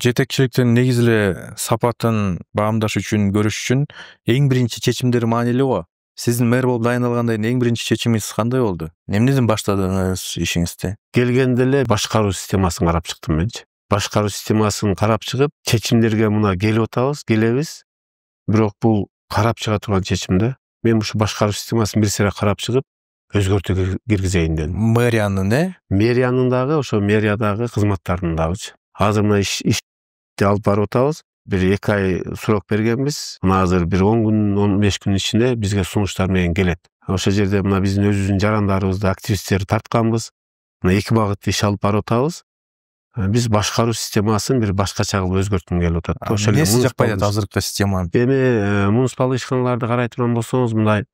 жетекчиликтин негизи эле сапатын баамдаш үчүн, көрүш үчүн эң биринчи чечимдери маанилүү го. Сиздин мэр болуп дайындалгандан кийин эң биринчи чечимиңиз кандай болду? Эмнеден баштадыңыз ишиңизди? Келгенде эле башкаруу системасын карап чыктым менчи. Башкаруу системасын карап чыгып, чечимдерге мына келип атабыз, келебиз. Бирок бул карап чыга турган чечим да. Мен ушу башкаруу системасын бир сыйра карап чыгып, өзгөртүү киргизейин дедим. Мэриянын, Мэриянын дагы, ошо мэриядагы кызматтардын дагычы. Азыр мына ишти алып барып атабыз. Бир 2 ай срок бергенбиз. Мына азыр бир 10 күн, 15 күн ичинде бизге сунуштар менен келет. Ошол жерде мына биздин өзүбүздүн жарандарыбызды, активисттерди тартканбыз. Мына 2 багытта иш алып барып атабыз. Биз башкаруу системасын бир башкача кылып өзгөрткүм келип атат. Ошол эле эмнеси жакпай атат азыркы системаны? Эми муниципалдык ишканаларды карай турган болсоңуз, мындай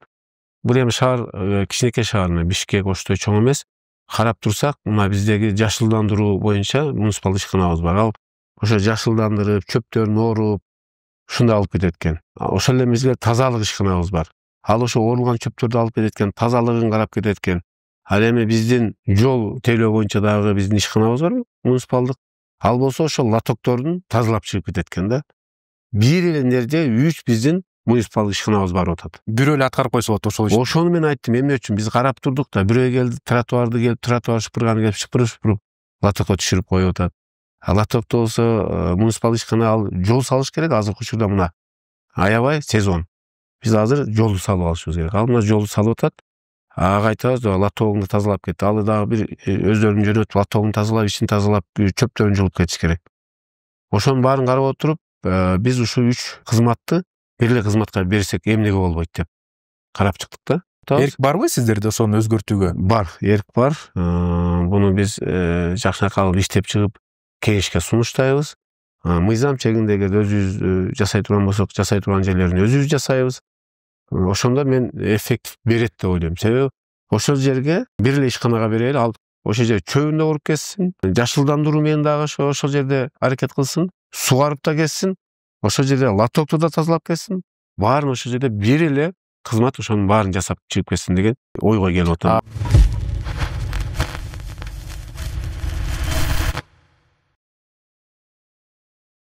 бул эми шаар, кичинекей шаар, Бишкек оштой чоң эмес. Карап турсак, мына биздеги жашылдандыруу боюнча муниципалдык ишканалыбыз бар. Ал ошо жашылдандырып, чөптөрүн оруп, ушундай алып кетет экен. Ошол эле мезгилде тазалык ишканалыбыз бар. Ал ошо орулган чөптөрдү алып кетет экен, тазалыгын карап кетет экен. Ал эми биздин жол тейлөө боюнча дагы биздин ишканабыз бар, муниципалдык. Ал болсо ошол лотоктордун тазалап чыгып кетет экен да. Бир эле нерде 3 биздин муниципалдык ишканабыз барып атат. Бирөө эле аткарып койсо болот ошол ишти. Ошону мен айттым, эмне үчүн биз карап турдук да, бирөө келди, тротуар шыпырганы келип шыпырып лотокко түшүрүп коюп атат. Лотокто болсо муниципалдык ишкана ал жол салыш керек, азыркы учурда мына аябай сезон. Биз азыр жолду салып алышыбыз керек. Ал мына жолду салып атат. Ага айтабыз, лотогуңду тазалап кет. Ал дагы бир өздөрүн жөнөтүп, лотогун тазалап, ичин тазалап, чөптөрүн жууп кетиш керек. Ошонун баарын карап отуруп, биз ушу 3 кызматты бир эле кызматка берсек эмнеге болбойт деп карап чыктык да. Эрк барбы сиздерде ошону өзгөртүүгө? Бар, эрк бар. Буну биз жакшыраак алып иштеп чыгып кеңешке сунуштайбыз. Мыйзам чегиндеги өзүбүз жасай турган болсок, жасай турган жерлерин өзүбүз жасайбыз. Ошондо мен эффект берет деп ойлойм. Себеби ошол жерге бир эле ишканага берели, ал ошол жер чөбүн да уруп кетсин, жашылдандыруу менен дагы ошол жерде аракет кылсын, сугарып да кетсин, ошол жерде лотокту да тазалап кетсин. Баарын ошол жерде бир эле кызмат ошонун баарын жасап чыгып кетсин деген ойго келип атам.